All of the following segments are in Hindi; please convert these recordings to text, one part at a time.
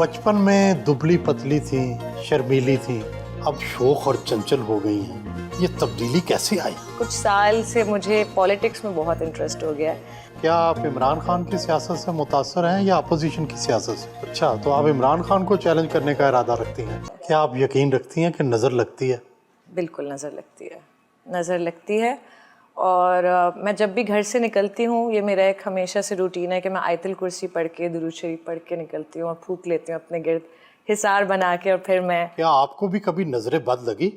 बचपन में दुबली पतली थी, शर्मीली थी, अब शोख और चंचल हो गई हैं। ये तब्दीली कैसे आई? कुछ साल से मुझे पॉलिटिक्स में बहुत इंटरेस्ट हो गया है। क्या आप इमरान खान की सियासत से मुतासर हैं या अपोजिशन की सियासत से? अच्छा, तो आप इमरान खान को चैलेंज करने का इरादा रखती हैं। क्या आप यकीन रखती हैं कि नज़र लगती है? बिल्कुल नज़र लगती है, नज़र लगती है। और मैं जब भी घर से निकलती हूँ, ये मेरा एक हमेशा से रूटीन है कि मैं आयतुल कुर्सी पढ़ के, दुरूद शरीफ पढ़ के निकलती हूँ और फूंक लेती हूँ अपने गिर्द हिसार बना के। और फिर मैं क्या आपको भी कभी नजरें बद लगी?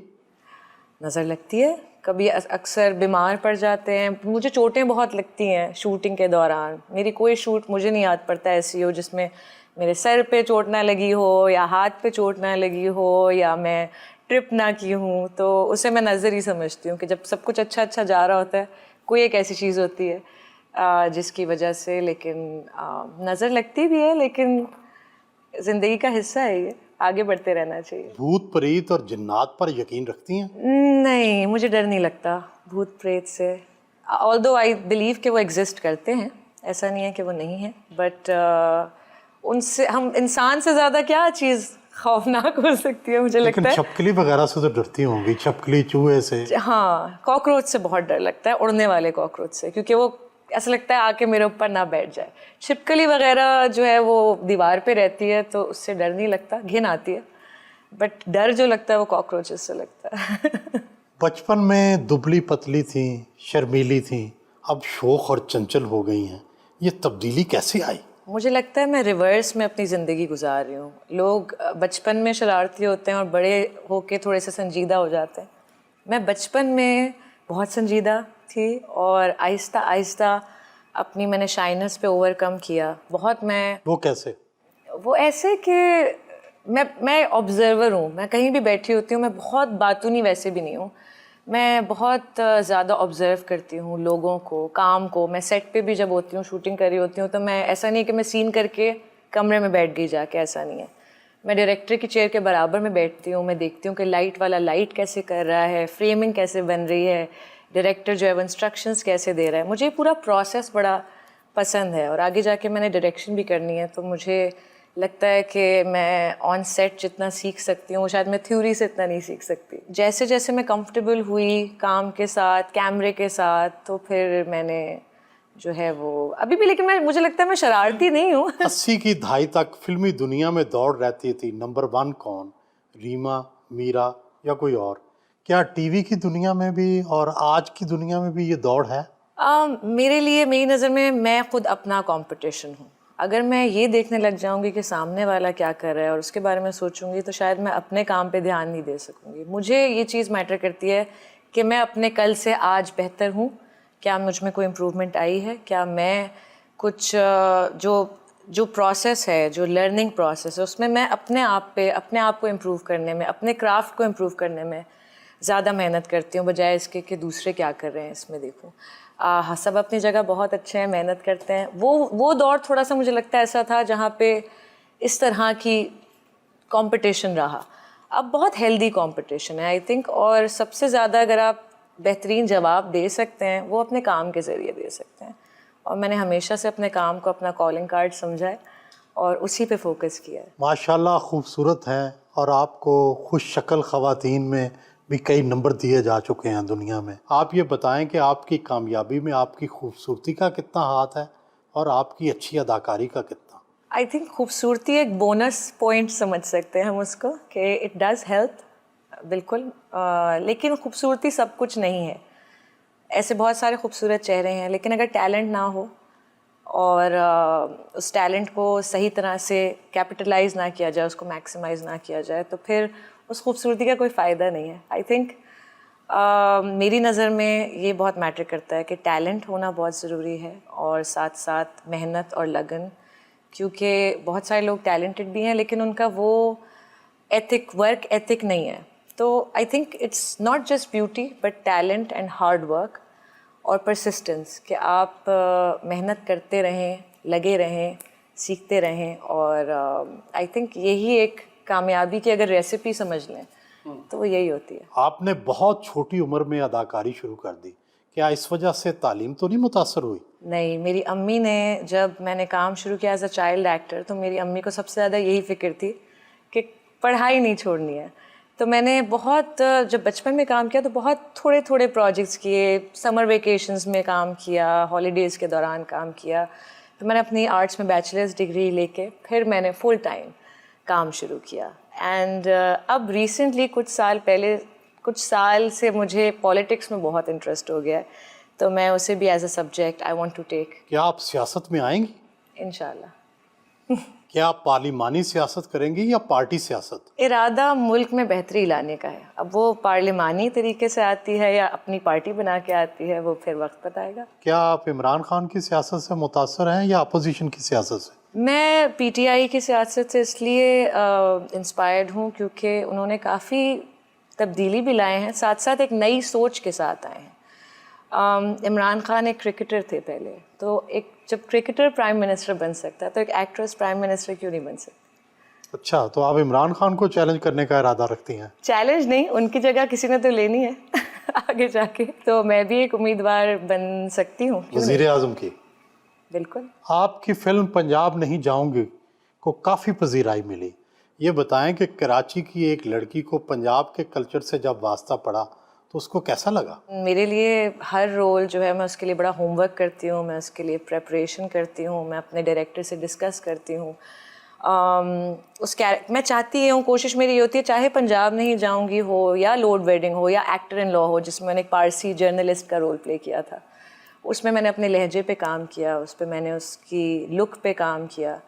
नज़र लगती है, कभी अक्सर बीमार पड़ जाते हैं। मुझे चोटें बहुत लगती हैं शूटिंग के दौरान। मेरी कोई शूट मुझे नहीं याद पड़ता ऐसी हो जिसमें मेरे सर पे चोट ना लगी हो या हाथ पे चोट ना लगी हो या मैं ट्रिप ना की हूँ। तो उसे मैं नज़र ही समझती हूँ कि जब सब कुछ अच्छा अच्छा जा रहा होता है, कोई एक ऐसी चीज़ होती है जिसकी वजह से लेकिन नज़र लगती भी है, लेकिन ज़िंदगी का हिस्सा है, ये आगे बढ़ते रहना चाहिए। भूत प्रेत और जिन्नात पर यकीन रखती हैं? नहीं, मुझे डर नहीं लगता भूत प्रेत से। ऑल्दो आई बिलीव कि वो एग्जिस्ट करते हैं, ऐसा नहीं है कि वो नहीं है, बट उनसे हम इंसान से ज़्यादा क्या चीज़ खौफनाक हो सकती है मुझे लेकिन लगता है। छपकली वगैरह से तो डरती होंगी, छपकली, चूहे से। हाँ, कॉकरोच से बहुत डर लगता है, उड़ने वाले कॉकरोच से, क्योंकि वो ऐसा लगता है आके मेरे ऊपर ना बैठ जाए। छिपकली वगैरह जो है वो दीवार पे रहती है तो उससे डर नहीं लगता, घिन आती है, बट डर जो लगता है वो कॉकरोचेस से लगता है। बचपन में दुबली पतली थी, शर्मीली थी, अब शोख और चंचल हो गई हैं। ये तब्दीली कैसे आई? मुझे लगता है मैं रिवर्स में अपनी ज़िंदगी गुजार रही हूँ। लोग बचपन में शरारती होते हैं और बड़े होके थोड़े से संजीदा हो जाते हैं। मैं बचपन में बहुत संजीदा थी और आहिस्ता आहिस्ता अपनी मैंने शाइनेस पे ओवरकम किया। बहुत मैं वो कैसे? वो ऐसे कि मैं ऑब्जर्वर हूँ। मैं कहीं भी बैठी होती हूँ, मैं बहुत बातूनी वैसे भी नहीं हूँ। मैं बहुत ज़्यादा ऑब्ज़र्व करती हूँ लोगों को, काम को। मैं सेट पे भी जब होती हूँ, शूटिंग कर रही होती हूँ, तो मैं ऐसा नहीं कि मैं सीन करके कमरे में बैठ गई जाके, ऐसा नहीं है। मैं डायरेक्टर की चेयर के बराबर में बैठती हूँ। मैं देखती हूँ कि लाइट वाला लाइट कैसे कर रहा है, फ्रेमिंग कैसे बन रही है, डायरेक्टर जो है वो इंस्ट्रक्शंस कैसे दे रहा है। मुझे ये पूरा प्रोसेस बड़ा पसंद है और आगे जाके मैंने डायरेक्शन भी करनी है, तो मुझे लगता है कि मैं ऑन सेट जितना सीख सकती हूँ शायद मैं थ्योरी से इतना नहीं सीख सकती। जैसे जैसे मैं कंफर्टेबल हुई काम के साथ, कैमरे के साथ, तो फिर मैंने जो है वो अभी भी, लेकिन मुझे लगता है मैं शरारती नहीं हूँ। 80 की दहाई तक फिल्मी दुनिया में दौड़ रहती थी, नंबर 1 कौन? रीमा, मीरा या कोई और? क्या टीवी की दुनिया में भी और आज की दुनिया में भी ये दौड़ है? मेरे लिए, मेरी नज़र में, मैं खुद अपना कंपटीशन हूँ। अगर मैं ये देखने लग जाऊंगी कि सामने वाला क्या कर रहा है और उसके बारे में सोचूंगी, तो शायद मैं अपने काम पे ध्यान नहीं दे सकूंगी। मुझे ये चीज़ मैटर करती है कि मैं अपने कल से आज बेहतर हूँ। क्या मुझ में कोई इम्प्रूवमेंट आई है? क्या मैं कुछ जो प्रोसेस है, जो लर्निंग प्रोसेस है, उसमें मैं अपने आप को इम्प्रूव करने में, अपने क्राफ्ट को इम्प्रूव करने में ज़्यादा मेहनत करती हूँ, बजाय इसके कि दूसरे क्या कर रहे हैं इसमें देखूँ। हाँ, सब अपनी जगह बहुत अच्छे हैं, मेहनत करते हैं। वो दौर थोड़ा सा मुझे लगता है ऐसा था जहाँ पे इस तरह की कंपटीशन रहा। अब बहुत हेल्दी कंपटीशन है आई थिंक, और सबसे ज़्यादा अगर आप बेहतरीन जवाब दे सकते हैं वो अपने काम के ज़रिए दे सकते हैं। और मैंने हमेशा से अपने काम को अपना कॉलिंग कार्ड समझा है और उसी पे फोकस किया है। माशाल्लाह खूबसूरत हैं और आपको खुश शक्ल ख़वातीन में भी कई नंबर दिए जा चुके हैं दुनिया में। आप ये बताएं कि आपकी कामयाबी में आपकी खूबसूरती का कितना हाथ है और आपकी अच्छी अदाकारी का कितना? आई थिंक खूबसूरती एक बोनस पॉइंट समझ सकते हैं हम उसको, कि इट डज़ हेल्प, बिल्कुल। लेकिन खूबसूरती सब कुछ नहीं है। ऐसे बहुत सारे खूबसूरत चेहरे हैं, लेकिन अगर टैलेंट ना हो और उस टैलेंट को सही तरह से कैपिटलाइज ना किया जाए, उसको मैक्सिमाइज ना किया जाए, तो फिर उस खूबसूरती का कोई फ़ायदा नहीं है। आई थिंक मेरी नज़र में ये बहुत मैटर करता है कि टैलेंट होना बहुत ज़रूरी है और साथ साथ मेहनत और लगन, क्योंकि बहुत सारे लोग टैलेंटेड भी हैं लेकिन उनका वो वर्क एथिक नहीं है। तो I think it's not just beauty but talent and hard work और परसिस्टेंस, कि आप मेहनत करते रहें, लगे रहें, सीखते रहें। और आई थिंक यही एक कामयाबी की अगर रेसिपी समझ लें तो वो यही होती है। आपने बहुत छोटी उम्र में अदाकारी शुरू कर दी, क्या इस वजह से तालीम तो नहीं मुतासर हुई? नहीं, मेरी अम्मी ने, जब मैंने काम शुरू किया एज अ चाइल्ड एक्टर, तो मेरी अम्मी को सबसे ज़्यादा यही फ़िक्र थी कि पढ़ाई नहीं छोड़नी है। तो मैंने बहुत, जब बचपन में काम किया तो बहुत थोड़े थोड़े प्रोजेक्ट्स किए, समर वेकेशंस में काम किया, हॉलीडेज़ के दौरान काम किया। तो मैंने अपनी आर्ट्स में बैचलर्स डिग्री लेके फिर मैंने फुल टाइम काम शुरू किया। एंड अब रिसेंटली कुछ साल से मुझे पॉलिटिक्स में बहुत इंटरेस्ट हो गया है, तो मैं उसे भी as a subject I want to take. क्या आप सियासत में आएंगी? इंशाल्लाह। क्या आप पार्लिमानी सियासत करेंगी या पार्टी सियासत? इरादा मुल्क में बेहतरी लाने का है। अब वो पार्लिमानी तरीके से आती है या अपनी पार्टी बना के आती है, वो फिर वक्त बताएगा। क्या आप इमरान खान की सियासत से मुतासर हैं या अपोजिशन की सियासत से? मैं पीटीआई की सियासत से इसलिए इंस्पायर्ड हूँ क्योंकि उन्होंने काफ़ी तब्दीली भी लाए हैं, साथ साथ एक नई सोच के साथ आए हैं। इमरान खान एक क्रिकेटर थे पहले, तो एक जब क्रिकेटर प्राइम मिनिस्टर बन सकता है तो एक एक्ट्रेस प्राइम मिनिस्टर क्यों नहीं बन सकती? अच्छा, तो आप इमरान खान को चैलेंज करने का इरादा रखती हैं? चैलेंज नहीं, उनकी जगह किसी ने तो लेनी है आगे जाके, तो मैं भी एक उम्मीदवार बन सकती हूँ। वज़ीर आज़म की? बिल्कुल। आपकी फिल्म पंजाब नहीं जाऊंगी को काफ़ी पजीराई मिली। ये बताएं कि कराची की एक लड़की को पंजाब के कल्चर से जब वास्ता पड़ा तो उसको कैसा लगा? मेरे लिए हर रोल जो है, मैं उसके लिए बड़ा होमवर्क करती हूँ, मैं उसके लिए प्रेपरेशन करती हूँ, मैं अपने डायरेक्टर से डिस्कस करती हूँ। मैं चाहती हूँ, कोशिश मेरी ये होती है, चाहे पंजाब नहीं जाऊँगी हो या लॉर्ड वेडिंग हो या एक्टर इन लॉ हो, जिसमें मैंने एक पारसी जर्नलिस्ट का रोल प्ले किया था, उसमें मैंने अपने लहजे पे काम किया, उस पर मैंने उसकी लुक पे काम किया।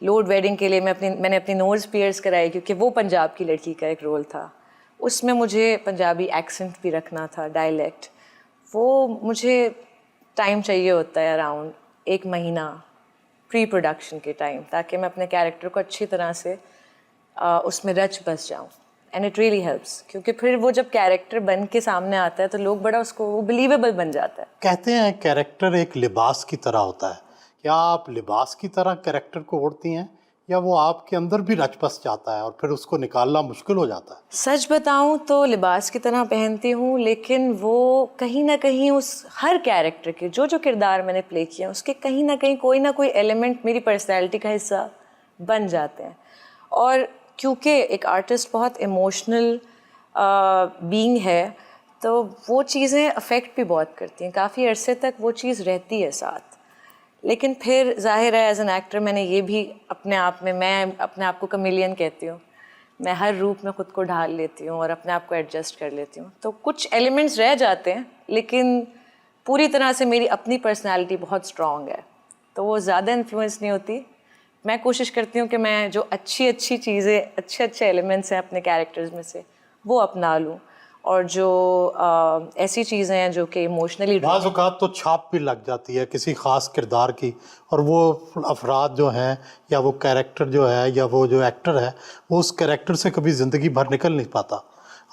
लॉर्ड वेडिंग के लिए मैंने अपनी नोज़ पियर्स कराई क्योंकि वो पंजाब की लड़की का एक रोल था, उसमें मुझे पंजाबी एक्सेंट भी रखना था, डायलेक्ट। वो मुझे टाइम चाहिए होता है, अराउंड 1 महीना प्री प्रोडक्शन के टाइम, ताकि मैं अपने कैरेक्टर को अच्छी तरह से उसमें रच बस जाऊँ। एंड इट रियली हेल्प्स, क्योंकि फिर वो जब कैरेक्टर बन के सामने आता है तो लोग बड़ा उसको, वो बिलीवेबल बन जाता है। कहते हैं कैरेक्टर एक लिबास की तरह होता है। क्या आप लिबास की तरह कैरेक्टर को ओढ़ती हैं या वो आपके अंदर भी रच बस जाता है और फिर उसको निकालना मुश्किल हो जाता है? सच बताऊं तो लिबास की तरह पहनती हूँ, लेकिन वो कहीं ना कहीं उस हर कैरेक्टर के जो किरदार मैंने प्ले किया, उसके कहीं ना कोई एलिमेंट मेरी पर्सनैलिटी का हिस्सा बन जाते हैं। और क्योंकि एक आर्टिस्ट बहुत इमोशनल बीइंग है, तो वो चीज़ें अफेक्ट भी बहुत करती हैं, काफ़ी अरसे तक वो चीज़ रहती है साथ। लेकिन फिर जाहिर है एज एन एक्टर मैंने ये भी अपने आप में, मैं अपने आप को कमेलियन कहती हूँ, मैं हर रूप में ख़ुद को ढाल लेती हूँ और अपने आप को एडजस्ट कर लेती हूँ। तो कुछ एलिमेंट्स रह जाते हैं, लेकिन पूरी तरह से मेरी अपनी पर्सनैलिटी बहुत स्ट्रॉन्ग है, तो वो ज़्यादा इन्फ्लुएंस नहीं होती। मैं कोशिश करती हूँ कि मैं जो अच्छी चीज़ें, अच्छे एलिमेंट्स हैं अपने कैरेक्टर्स में से, वो अपना लूँ, और जो ऐसी चीज़ें हैं जो कि इमोशनली, बाज़ औक़ात तो छाप भी लग जाती है किसी ख़ास किरदार की, और वो अफराद जो हैं या वो कैरेक्टर जो है या वो जो एक्टर है, वो उस कैरेक्टर से कभी ज़िंदगी भर निकल नहीं पाता।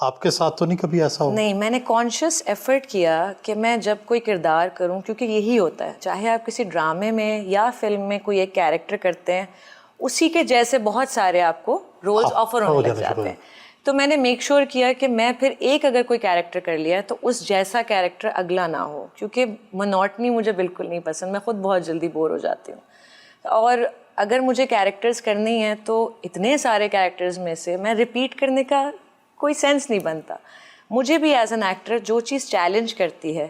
आपके साथ तो नहीं कभी ऐसा हो? नहीं, मैंने कॉन्शियस एफर्ट किया कि मैं जब कोई किरदार करूं, क्योंकि यही होता है, चाहे आप किसी ड्रामे में या फिल्म में कोई एक कैरेक्टर करते हैं, उसी के जैसे बहुत सारे आपको रोल्स ऑफर होने लग जाते हैं। तो मैंने मेक श्योर किया कि मैं फिर एक अगर कोई कैरेक्टर कर लिया है तो उस जैसा कैरेक्टर अगला ना हो, क्योंकि मोनोटनी मुझे बिल्कुल नहीं पसंद, मैं खुद बहुत जल्दी बोर हो जाती हूँ। और अगर मुझे कैरेक्टर्स करनी है तो इतने सारे कैरेक्टर्स में से मैं रिपीट करने का कोई सेंस नहीं बनता। मुझे भी एज एन एक्टर जो चीज़ चैलेंज करती है,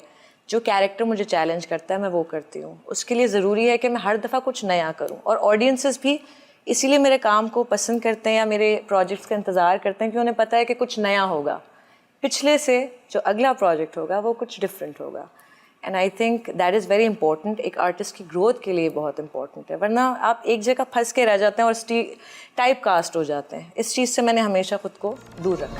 जो कैरेक्टर मुझे चैलेंज करता है, मैं वो करती हूँ। उसके लिए ज़रूरी है कि मैं हर दफ़ा कुछ नया करूँ, और ऑडियंसेस भी इसीलिए मेरे काम को पसंद करते हैं या मेरे प्रोजेक्ट्स का इंतज़ार करते हैं कि उन्हें पता है कि कुछ नया होगा, पिछले से जो अगला प्रोजेक्ट होगा वो कुछ डिफरेंट होगा। And I think that is very important, एक आर्टिस्ट की ग्रोथ के लिए बहुत इंपॉर्टेंट है, वरना आप एक जगह फंस के रह जाते हैं और टाइप कास्ट हो जाते हैं। इस चीज़ से मैंने हमेशा खुद को दूर रखा।